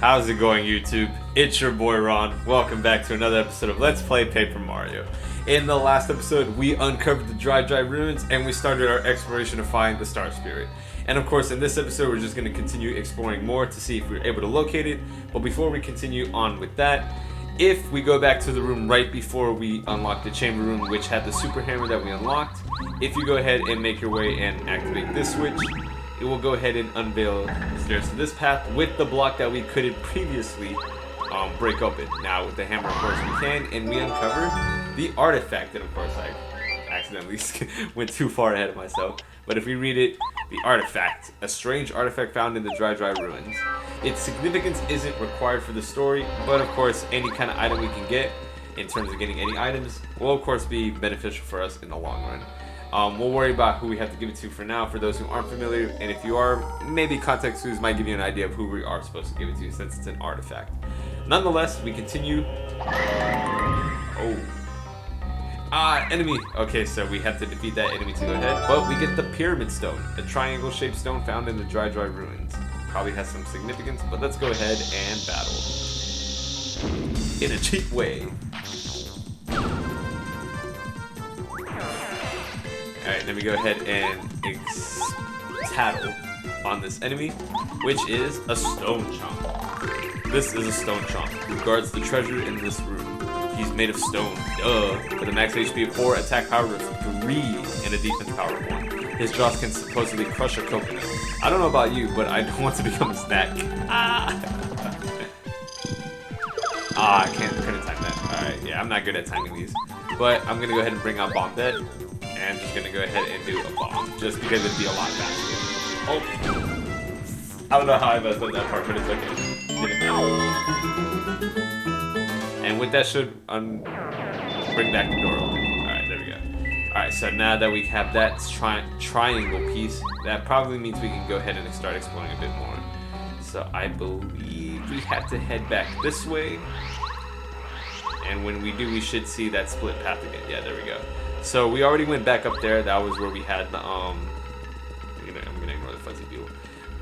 How's it going, YouTube? It's your boy Ron. Welcome back to another episode of Let's Play Paper Mario. In the last episode, we uncovered the dry ruins and we started our exploration to find the Star Spirit. And of course, in this episode, we're just going to continue exploring more to see if we're able to locate it. But before we continue on with that, if we go back to the room right before we unlocked the chamber room, which had the super hammer that we unlocked, if you go ahead and make your way and activate this switch, it will go ahead and unveil the stairs to this path with the block that we couldn't previously break open. Now with the hammer, of course, we can, and we uncover the artifact. And of course, I accidentally went too far ahead of myself. But if we read it, the artifact, a strange artifact found in the dry ruins. Its significance isn't required for the story, but of course, any kind of item we can get, in terms of getting any items, will of course be beneficial for us in the long run. We'll worry about who we have to give it to for now, for those who aren't familiar, and if you are, maybe context clues might give you an idea of who we are supposed to give it to, since it's an artifact. Nonetheless, we continue. Enemy. Okay, so we have to defeat that enemy to go ahead, but we get the pyramid stone, a triangle-shaped stone found in the dry ruins. Probably has some significance, but let's go ahead and battle in a cheap way. Alright, then we go ahead and tattle on this enemy, which is a stone chomp. This is a stone chomp who guards the treasure in this room. He's made of stone, with a max HP of 4, attack power of 3, and a defense power of 1. His jaws can supposedly crush a coconut. I don't know about you, but I don't want to become a snack. I couldn't time that. Alright, yeah, I'm not good at timing these. But I'm gonna go ahead and bring out Bombette. And just gonna go ahead and do a bomb, just because it'd be a lot faster. Oh! I don't know how I messed up that part, but it's okay. Didn't matter. And with that should bring back the door open. Alright, there we go. Alright, so now that we have that triangle piece, that probably means we can go ahead and start exploring a bit more. So I believe we have to head back this way. And when we do, we should see that split path again. Yeah, there we go. So we already went back up there. That was where we had the I'm gonna ignore the fuzzy people.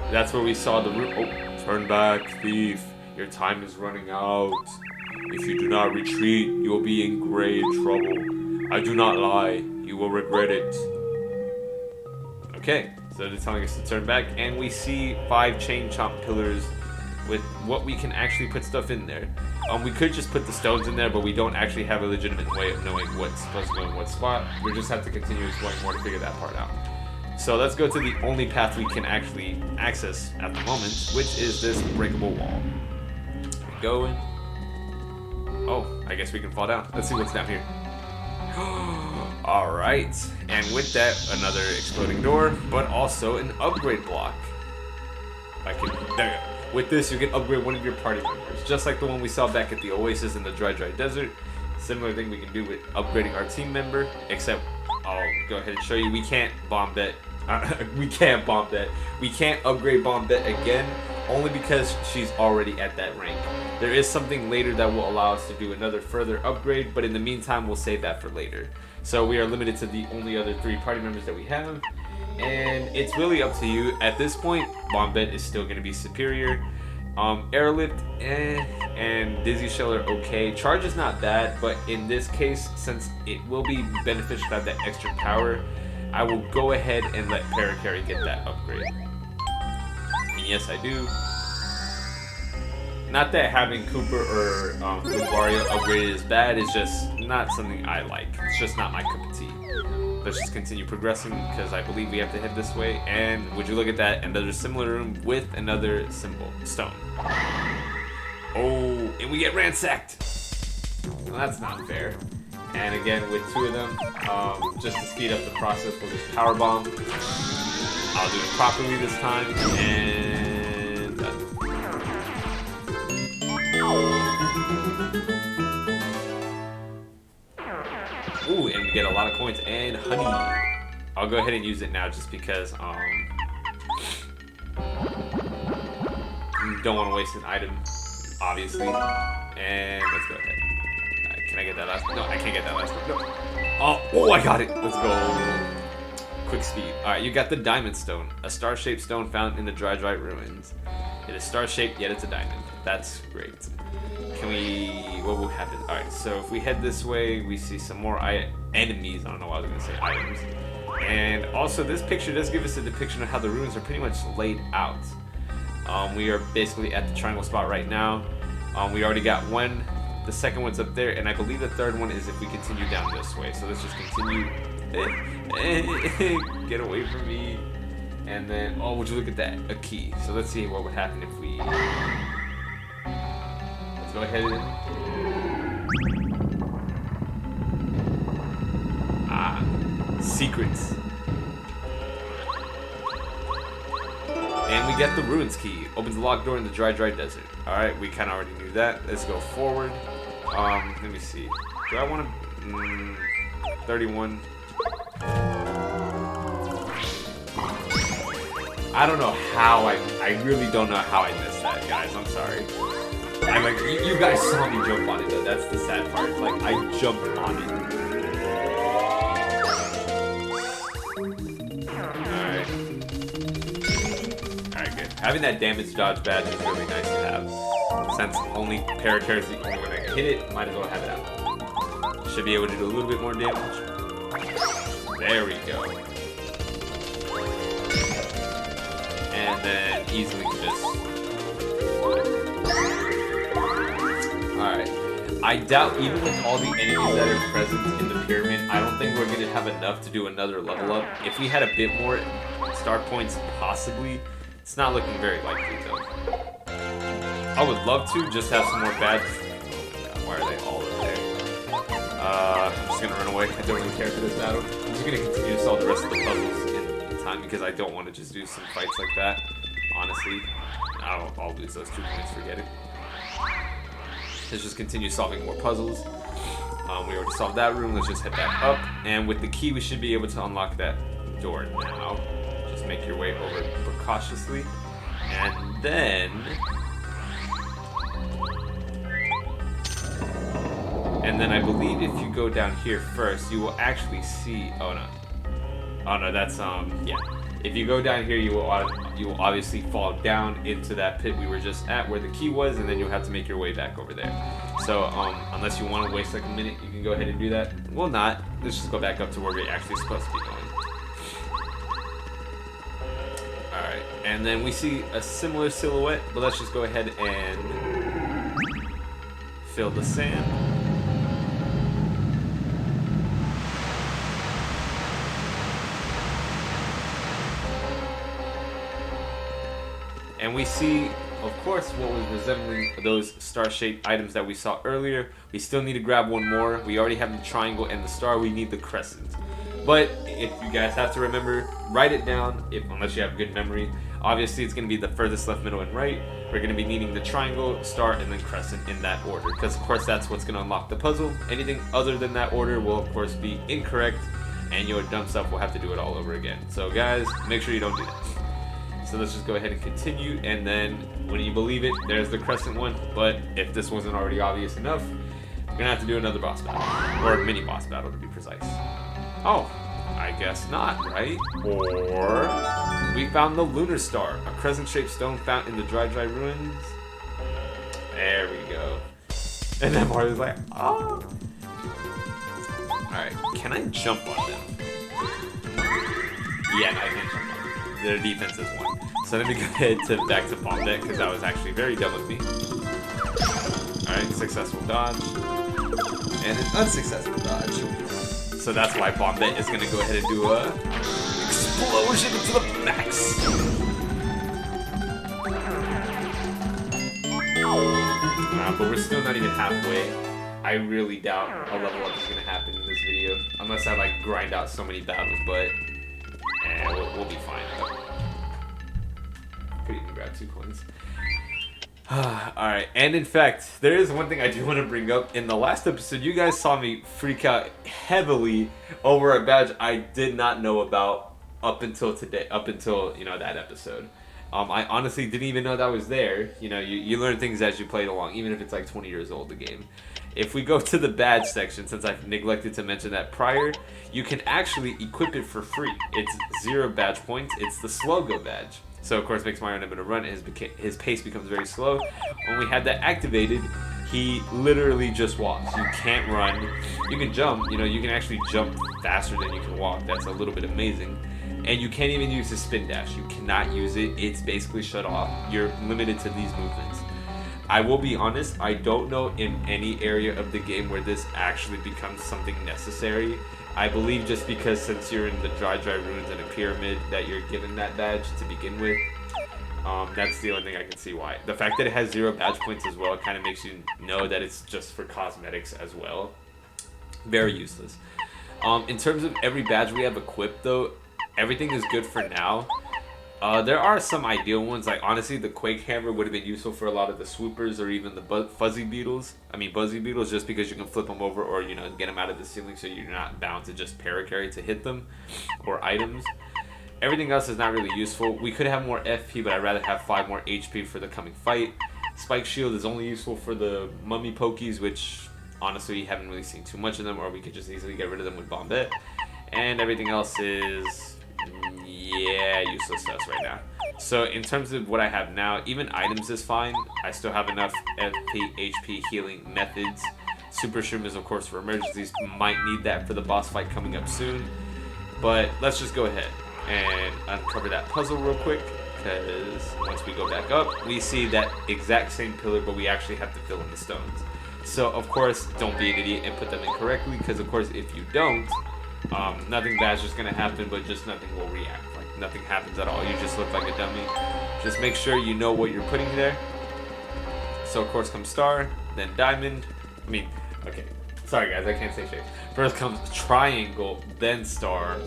That's where we saw the room. Oh, turn back, thief. Your time is running out. If you do not retreat, you will be in grave trouble. I do not lie. You will regret it. Okay, so they're telling us to turn back, and we see 5 chain chomp pillars with what we can actually put stuff in there. We could just put the stones in there, but we don't actually have a legitimate way of knowing what's supposed to go in what spot. We just have to continue exploring more to figure that part out. So let's go to the only path we can actually access at the moment, which is this breakable wall. Go in. Oh, I guess we can fall down. Let's see what's down here. Alright, and with that, another exploding door, but also an upgrade block. There you go. With this, you can upgrade one of your party members, just like the one we saw back at the Oasis in the dry desert. Similar thing we can do with upgrading our team member, except I'll go ahead and show you. We can't Bombette. We can't Bombette. We can't upgrade Bombette again, only because she's already at that rank. There is something later that will allow us to do another further upgrade, but in the meantime, we'll save that for later. So we are limited to the only other 3 party members that we have. And it's really up to you. At this point, Bombette is still going to be superior. Airlift, and Dizzy Shell are okay. Charge is not bad, but in this case, since it will be beneficial to have that extra power, I will go ahead and let Paracarry get that upgrade. And yes, I do. Not that having Cooper or Lucario upgraded is bad, it's just not something I like. It's just not my cup of tea. Let's just continue progressing, because I believe we have to head this way. And would you look at that, another similar room with another stone. Oh, and we get ransacked. Well, that's not fair. And again, with 2 of them, just to speed up the process, we'll just power bomb. I'll do it properly this time, and done. Ooh, and we get a lot of coins and honey. I'll go ahead and use it now just because don't want to waste an item, obviously. And let's go ahead. Can I get that last one? No, I can't get that last one. No. Oh, I got it. Let's go. Quick speed. Alright, you got the diamond stone, a star-shaped stone found in the dry ruins. It is star-shaped, yet it's a diamond. That's great. Can we... What will happen? Alright, so if we head this way, we see some more enemies. I don't know why I was going to say items. And also, this picture does give us a depiction of how the ruins are pretty much laid out. We are basically at the triangle spot right now. We already got one. The second one's up there, and I believe the third one is if we continue down this way. So let's just continue. Get away from me. And then, oh, would you look at that? A key. So let's see what would happen if we... Let's go ahead and... Secrets. And we get the ruins key. Opens the locked door in the dry desert. Alright, we kind of already knew that. Let's go forward. Let me see. Do I want to... 31. I don't know how I really don't know how I missed that, guys. I'm sorry. I'm like, you guys saw me jump on it, though. That's the sad part. Like, I jumped on it. Alright, good. Having that damage dodge badge is really nice to have. Since only para-characters, the only way I can hit it, might as well have it out. Should be able to do a little bit more damage. There we go. And then easily just... Alright. I doubt even with all the enemies that are present in the pyramid, I don't think we're going to have enough to do another level up. If we had a bit more star points, possibly. It's not looking very likely, though. I would love to just have some more badges. Oh my god, why are they all over there? I'm just going to run away. I don't really care for this battle. I'm just going to continue to solve the rest of the puzzles in time because I don't want to just do some fights like that. Honestly, I'll lose those 2 points, forget it. Let's just continue solving more puzzles. We already solved that room. Let's just head back up. And with the key, we should be able to unlock that door now. Just make your way over precautiously. And then... I believe if you go down here first, you will actually see... Oh, no. Oh, no, that's, yeah. If you go down here, you will obviously fall down into that pit we were just at where the key was, and then you'll have to make your way back over there. So, unless you want to waste like a minute, you can go ahead and do that. Well, not. Let's just go back up to where we're actually supposed to be going. Alright, and then we see a similar silhouette, but let's just go ahead and fill the sand. And we see, of course, what was resembling those star-shaped items that we saw earlier. We still need to grab one more. We already have the triangle and the star. We need the crescent. But if you guys have to remember, write it down, unless you have good memory. Obviously, it's going to be the furthest left, middle, and right. We're going to be needing the triangle, star, and then crescent in that order. Because, of course, that's what's going to unlock the puzzle. Anything other than that order will, of course, be incorrect. And your dumb stuff will have to do it all over again. So, guys, make sure you don't do that. So let's just go ahead and continue, and then when you believe it, there's the crescent one. But if this wasn't already obvious enough, we're gonna have to do another boss battle, or a mini boss battle to be precise. Oh, I guess not, right? Or we found the Lunar Star, a crescent-shaped stone found in the dry ruins. There we go. And then Mario's like, oh. All right, can I jump on them? Yeah, I can jump on them. Their defense is 1. So let me go ahead back to Bombette because that was actually very dumb of me. Alright, successful dodge. And an unsuccessful dodge. So that's why Bombette is going to go ahead and do a explosion to the max. But we're still not even halfway. I really doubt a level up is going to happen in this video. Unless I like grind out so many battles, but... we'll be fine. Could even grab 2 coins. Alright, and in fact, there is one thing I do want to bring up. In the last episode, you guys saw me freak out heavily over a badge I did not know about up until today, that episode. I honestly didn't even know that was there. You know, you learn things as you play it along, even if it's like 20 years old, the game. If we go to the badge section, since I've neglected to mention that prior, you can actually equip it for free. It's 0 badge points. It's the Slow Go badge. So of course makes Mario unable to run, and his pace becomes very slow. When we have that activated, he literally just walks. You can't run. You can jump. You know, you can actually jump faster than you can walk. That's a little bit amazing. And you can't even use the spin dash. You cannot use it. It's basically shut off. You're limited to these movements. I will be honest, I don't know in any area of the game where this actually becomes something necessary. I believe just because since you're in the Dry Ruins and a pyramid that you're given that badge to begin with. That's the only thing I can see why. The fact that it has 0 badge points as well kind of makes you know that it's just for cosmetics as well. Very useless. In terms of every badge we have equipped though, everything is good for now. There are some ideal ones, like honestly the Quake Hammer would have been useful for a lot of the swoopers or even the Buzzy Beetles, just because you can flip them over or, you know, get them out of the ceiling so you're not bound to just paracarry to hit them, or items. Everything else is not really useful. We could have more FP, but I'd rather have 5 more HP for the coming fight. Spike Shield is only useful for the Mummy Pokies, which honestly you haven't really seen too much of them, or we could just easily get rid of them with Bombette. And everything else is, yeah, useless to us right now. So in terms of what I have now, even items is fine. I still have enough FP, HP healing methods. Super Shroom is of course for emergencies. Might need that for the boss fight coming up soon. But let's just go ahead and uncover that puzzle real quick, because once we go back up, we see that exact same pillar, but we actually have to fill in the stones. So of course, don't be an idiot and put them in correctly, because of course if you don't, nothing bad's just gonna happen, but just nothing will react. Like nothing happens at all. You just look like a dummy. Just make sure you know what you're putting there. So of course comes Star, then Diamond. Okay. Sorry guys, I can't say shape. First comes Triangle, then Star,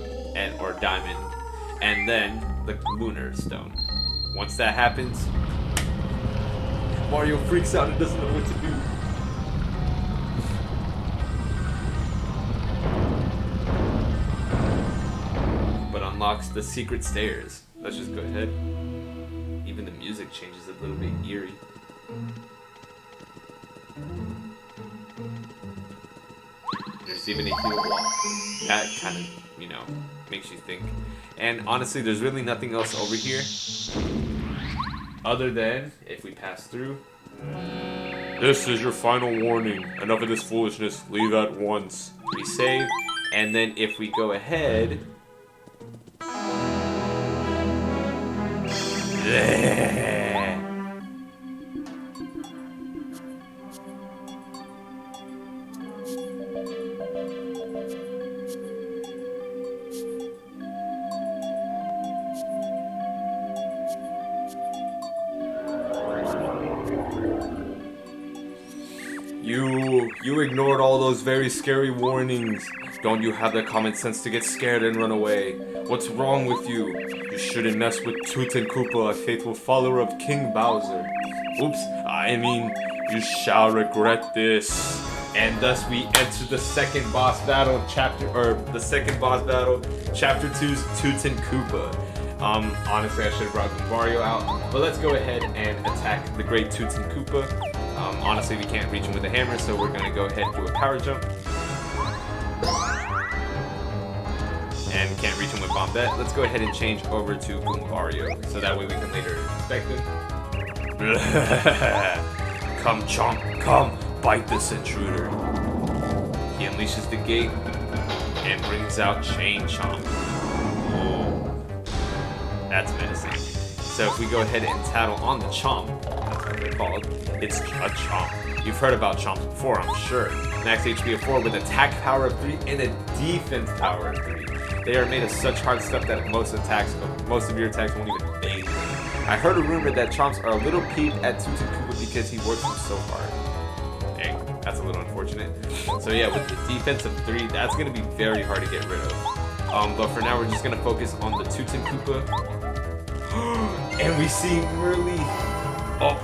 or Diamond, and then the Lunar Stone. Once that happens, Mario freaks out and doesn't know what to do. But unlocks the secret stairs. Let's just go ahead. Even the music changes a little bit eerie. There's even a heal block. That kind of, you know, makes you think. And honestly, there's really nothing else over here. Other than, if we pass through. This is your final warning. Enough of this foolishness. Leave at once. We save. And then if we go ahead. You ignored all those very scary warnings. Don't you have the common sense to get scared and run away? What's wrong with you? You shouldn't mess with Tutankoopa, a faithful follower of King Bowser. Oops, you shall regret this. And thus we enter the second boss battle, chapter 2's Tutankoopa. Honestly, I should have brought Mario out, but let's go ahead and attack the great Tutankoopa. Honestly, we can't reach him with a hammer, so we're gonna go ahead and do a power jump. And can't reach him with Bombette. Let's go ahead and change over to Mario, so that way we can later inspect him. Come, Chomp, come, bite this intruder. He unleashes the gate and brings out Chain Chomp. Oh, that's menacing. So if we go ahead and tattle on the Chomp, that's what they're called, it's a Chomp. You've heard about Chomps before, I'm sure. Max HP of 4 with attack power of 3 and a defense power of 3. They are made of such hard stuff that most of your attacks won't even phase them. I heard a rumor that Chomps are a little peeved at Tutankoopa because he works them so hard. Dang, that's a little unfortunate. So yeah, with the defense of 3, that's going to be very hard to get rid of. But for now, we're just going to focus on the Tutankoopa. And we see Merly. Oh.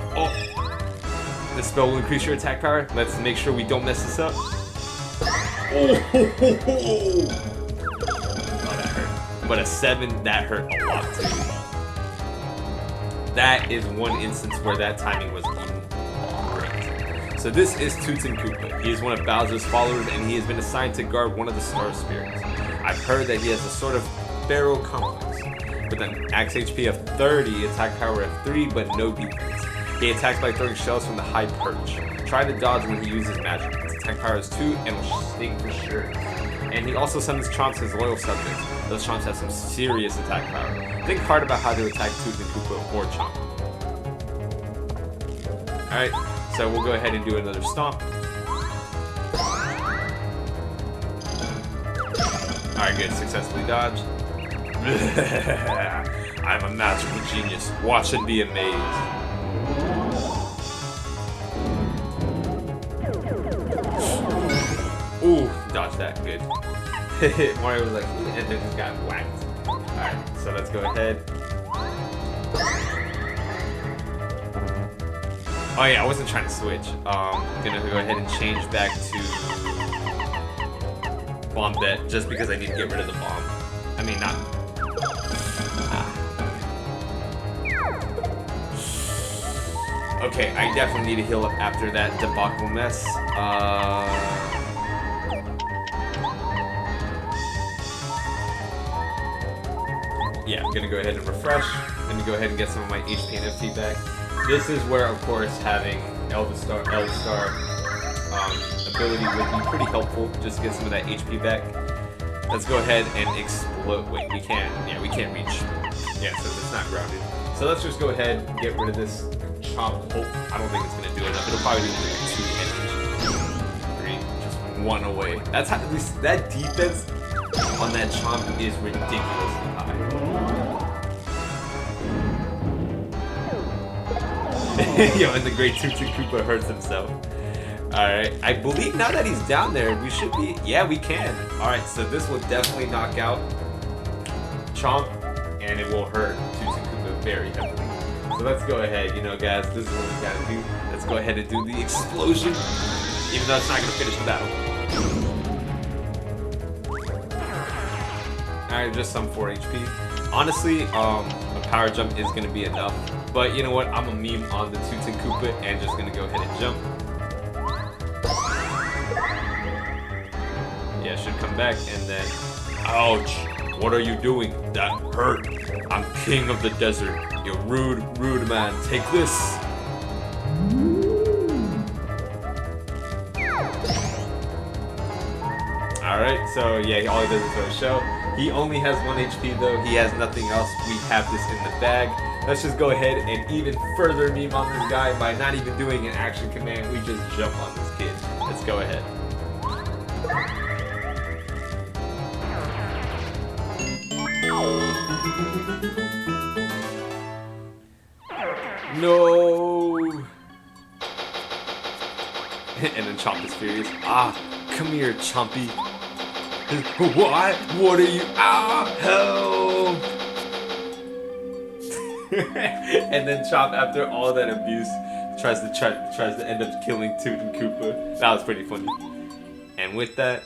The spell will increase your attack power. Let's make sure we don't mess this up. Oh, that hurt. But a 7, that hurt a lot too. That is one instance where that timing was great. So this is Tutankoopa. He is one of Bowser's followers, and he has been assigned to guard one of the Star Spirits. I've heard that he has a sort of pharaoh complex, but with an max HP of 30, attack power of 3, but no defense. He attacks by throwing shells from the high perch. Try to dodge when he uses magic. His attack power is 2 and will sting for sure. And he also summons Chomps as loyal subjects. Those Chomps have some serious attack power. Think hard about how to attack Tutankoopa or Chomp. Alright, so we'll go ahead and do another stomp. Alright, good. Successfully dodged. I'm a magical genius. Watch and be amazed. Ooh, dodge that. Good. Mario was like, and then just got whacked. Alright, so let's go ahead. Oh yeah, I wasn't trying to switch. Gonna go ahead and change back to Bomb Bet just because I need to get rid of the bomb. I mean, not. Okay, I definitely need to heal up after that debacle mess. Yeah, I'm gonna go ahead and refresh. I'm gonna go ahead and get some of my HP and FP back. This is where, of course, having Elder Star ability would be pretty helpful, just to get some of that HP back. Let's go ahead and explode. Wait, we can't. Yeah, we can't reach. Yeah, so it's not grounded. So let's just go ahead and get rid of this Chomp. Oh, I don't think it's gonna do enough. It'll probably do like 2 damage. 3, just 1 away. That's how, at least that defense on that Chomp is ridiculously high. Yo, and the great Tutankoopa hurts himself. Alright, I believe now that he's down there, we should be... Yeah, we can. Alright, so this will definitely knock out Chomp, and it will hurt Tutankoopa very heavily. So let's go ahead, you know, guys, this is what we gotta do. Let's go ahead and do the explosion, even though it's not gonna finish the battle. Alright, just some 4 HP. Honestly, a power jump is gonna be enough. But you know what? I'm a meme on the Tutankoopa and just gonna go ahead and jump. Yeah, should come back and then... Ouch! What are you doing? That hurt. I'm king of the desert. You rude man. Take this. Alright, so yeah, all he does is throw a shell. He only has 1 HP though. He has nothing else. We have this in the bag. Let's just go ahead and even further meme on this guy by not even doing an action command. We just jump on this kid. Let's go ahead. No! And then Chomp is furious. Ah, come here, Chompy. What? What are you? Ah, help! And then Chomp, after all that abuse, tries to end up killing Tutankoopa. That was pretty funny. And with that,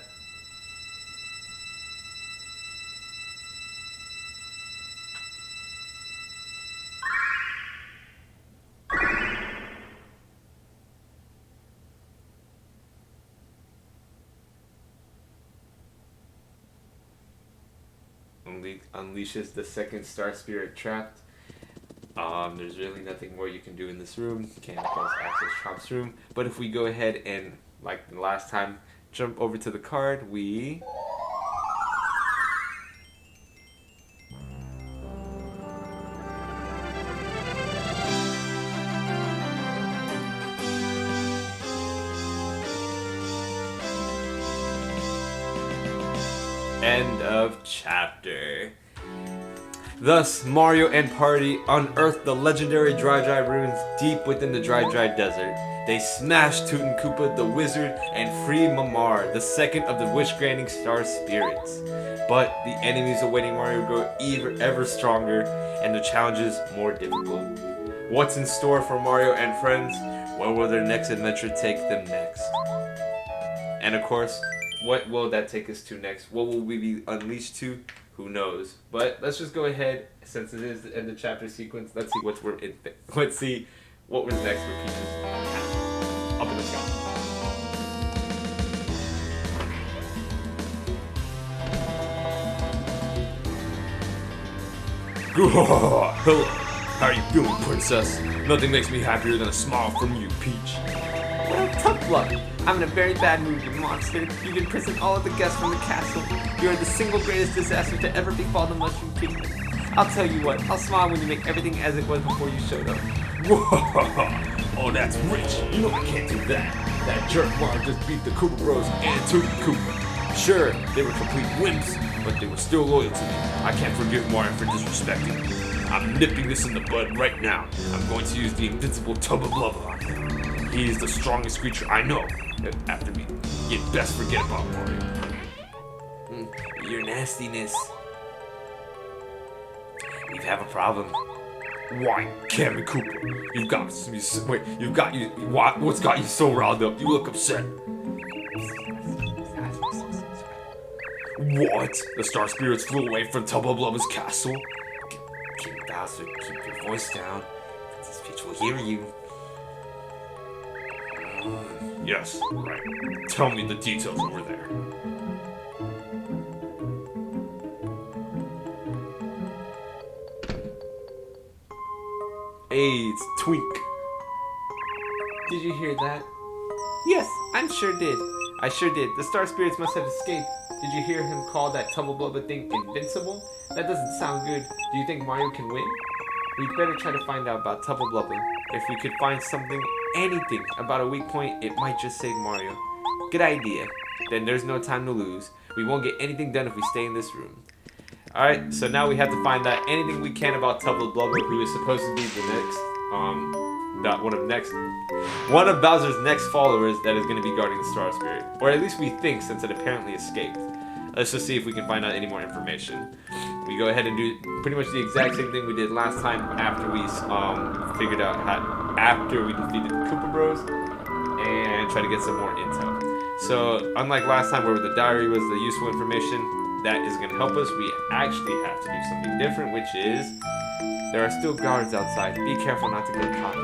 unleashes the second Star Spirit trapped. There's really nothing more you can do in this room. Can't, of course, access Chomp's room. But if we go ahead and, like the last time, jump over to the card, we... End of chapter. Thus, Mario and party unearthed the legendary Dry Dry ruins deep within the Dry Dry desert. They smashed Tutankoopa the wizard and freed Mamar, the second of the wish-granting star spirits. But the enemies awaiting Mario grow ever stronger and the challenges more difficult. What's in store for Mario and friends? Where will their next adventure take them next? And of course, what will that take us to next? What will we be unleashed to? Who knows? But let's just go ahead, since it is the end of chapter sequence. Let's see what was next for Peach's castle. Up in the sky. Hello. How are you feeling, princess? Nothing makes me happier than a smile from you, Peach. Well, tough luck. I'm in a very bad mood, you monster. You've imprisoned all of the guests from the castle. You are the single greatest disaster to ever befall the Mushroom Kingdom. I'll tell you what, I'll smile when you make everything as it was before you showed up. Oh, that's rich. You know I can't do that. That jerk Mario just beat the Koopa Bros and Tutankoopa. Sure, they were complete wimps, but they were still loyal to me. I can't forgive Mario for disrespecting me. I'm nipping this in the bud right now. I'm going to use the invincible tub of lava on him. He is the strongest creature I know. After me, you'd best forget about Mario. Your nastiness. We have a problem. Why, Cam and Cooper? You've got me. Wait, what's got you so riled up? You look upset. What? The Star Spirits flew away from Tubba Blubba's castle? King Bowser, keep your voice down. Princess Peach will hear you. Yes, right. Tell me the details over there. Hey, it's Twink. Did you hear that? Yes, I sure did. I sure did. The Star Spirits must have escaped. Did you hear him call that Tubba Blubba thing invincible? That doesn't sound good. Do you think Mario can win? We'd better try to find out about Tubba Blubba. If we could find something, anything, about a weak point, it might just save Mario. Good idea. Then there's no time to lose. We won't get anything done if we stay in this room. Alright, so now we have to find out anything we can about Tubba Blubba, who is supposed to be the next, one of Bowser's next followers that is going to be guarding the Star Spirit. Or at least we think, since it apparently escaped. Let's just see if we can find out any more information. We go ahead and do pretty much the exact same thing we did last time after we figured out after we defeated the Koopa Bros, and try to get some more intel. So unlike last time where the diary was the useful information, that is going to help us. We actually have to do something different, which is there are still guards outside. Be careful not to get caught.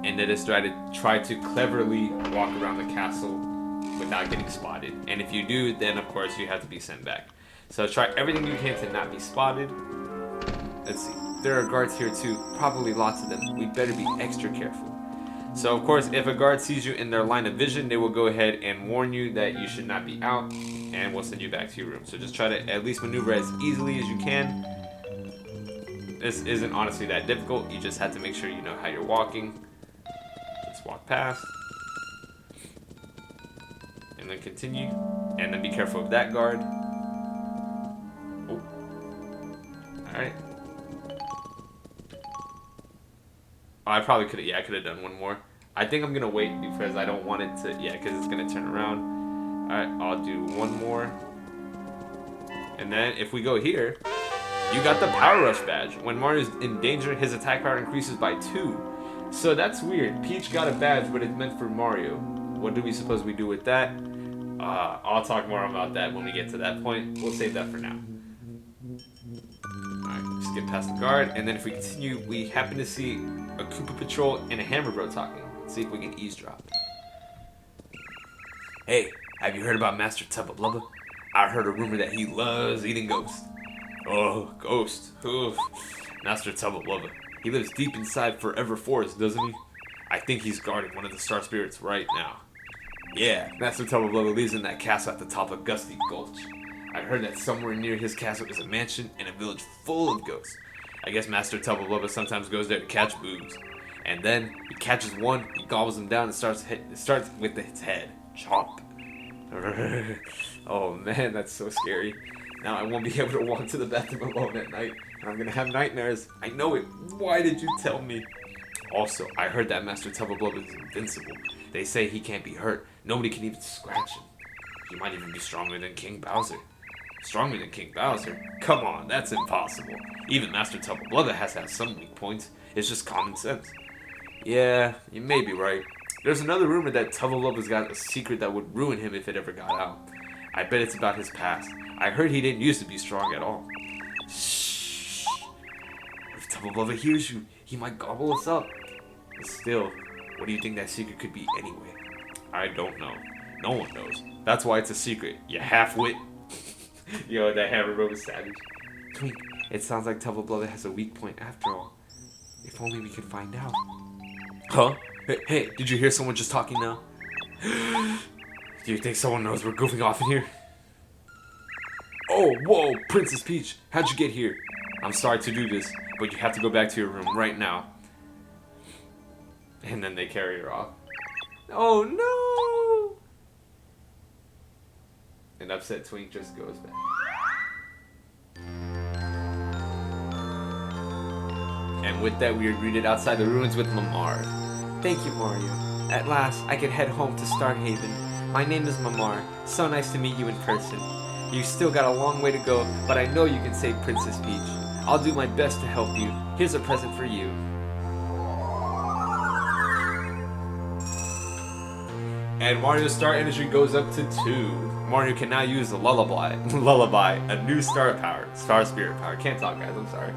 And then just try to cleverly walk around the castle without getting spotted. And if you do, then of course you have to be sent back. So try everything you can to not be spotted. Let's see. There are guards here too. Probably lots of them. We better be extra careful. So of course, if a guard sees you in their line of vision, they will go ahead and warn you that you should not be out, and will send you back to your room. So just try to at least maneuver as easily as you can. This isn't honestly that difficult. You just have to make sure you know how you're walking. Just walk past. And then continue. And then be careful of that guard. Oh. Alright. I probably could have, I could have done one more. I think I'm going to wait because I don't want it to, because it's going to turn around. Alright, I'll do one more. And then if we go here, you got the Power Rush badge. When Mario's in danger, his attack power increases by 2. So that's weird. Peach got a badge, but it's meant for Mario. What do we suppose we do with that? I'll talk more about that when we get to that point. We'll save that for now. Alright, just get past the guard. And then if we continue, we happen to see a Koopa Patrol and a Hammer Bro talking. Let's see if we can eavesdrop. Hey, have you heard about Master Tubba Blubba? I heard a rumor that he loves eating ghosts. Oh, ghost. Oof. Master Tubba Blubba. He lives deep inside Forever Forest, doesn't he? I think he's guarding one of the Star Spirits right now. Yeah, Master Tubba Blubba lives in that castle at the top of Gusty Gulch. I heard that somewhere near his castle is a mansion and a village full of ghosts. I guess Master Tubba Blubba sometimes goes there to catch boobs. And then he catches one, he gobbles them down and starts with his head. Chomp. Oh man, that's so scary. Now I won't be able to walk to the bathroom alone at night, and I'm gonna have nightmares. I know it. Why did you tell me? Also, I heard that Master Tubba Blubba is invincible. They say he can't be hurt. Nobody can even scratch him. He might even be stronger than King Bowser. Stronger than King Bowser? Come on, that's impossible. Even Master Tubba Blubba has to have some weak points. It's just common sense. Yeah, you may be right. There's another rumor that Tubba Blubba's got a secret that would ruin him if it ever got out. I bet it's about his past. I heard he didn't used to be strong at all. Shh. If Tubba Blubba hears you, he might gobble us up. But still, what do you think that secret could be anyway? I don't know. No one knows. That's why it's a secret. You half-wit. Yo, that Hammer Bro was savage. Twink, It sounds like Tubba has a weak point after all. If only we could find out. Huh? Hey, did you hear someone just talking now? Do you think someone knows we're goofing off in here? Oh, whoa, Princess Peach, how'd you get here? I'm sorry to do this, but you have to go back to your room right now. And then they carry her off. Oh no! An upset Twink just goes back. And with that, we are greeted outside the ruins with Mamar. Thank you, Mario. At last, I can head home to Starhaven. My name is Mamar. So nice to meet you in person. You've still got a long way to go, but I know you can save Princess Peach. I'll do my best to help you. Here's a present for you. And Mario's star energy goes up to 2. Mario can now use the Lullaby, a new star spirit power. Can't talk, guys, I'm sorry.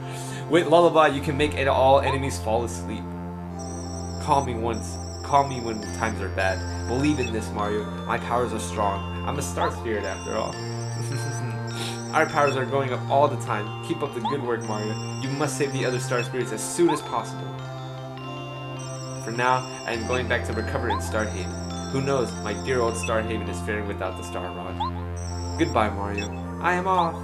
With Lullaby, you can make all enemies fall asleep. Call me when times are bad. Believe in this, Mario. My powers are strong. I'm a star spirit after all. Our powers are going up all the time. Keep up the good work, Mario. You must save the other star spirits as soon as possible. For now, I am going back to recover in Starhaven. Who knows, my dear old Starhaven is faring without the Star Rod. Goodbye, Mario. I am off.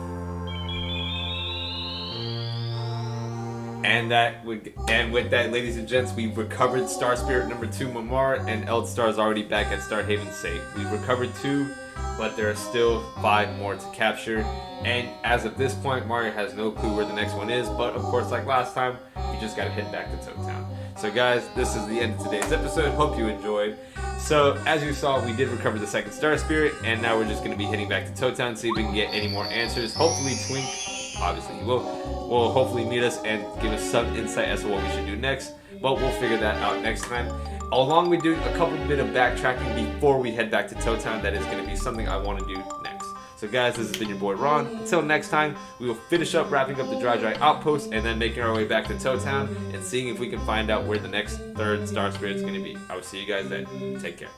And with that, ladies and gents, we've recovered Star Spirit number 2, Mamar, and Eldstar is already back at Starhaven safe. We've recovered 2, but there are still 5 more to capture. And as of this point, Mario has no clue where the next one is, but of course, like last time, we just gotta head back to Toad Town. So guys, this is the end of today's episode. Hope you enjoyed. So, as you saw, we did recover the second Star Spirit, and now we're just going to be heading back to Toad Town, see if we can get any more answers. Hopefully Twink, obviously he will hopefully meet us and give us some insight as to what we should do next, but we'll figure that out next time. Along with doing a couple bit of backtracking before we head back to Toad Town, that is going to be something I want to do next. So guys, this has been your boy Ron. Until next time, we will finish up wrapping up the Dry Outpost and then making our way back to Toad Town and seeing if we can find out where the next third Star Spirit is going to be. I will see you guys then. Take care.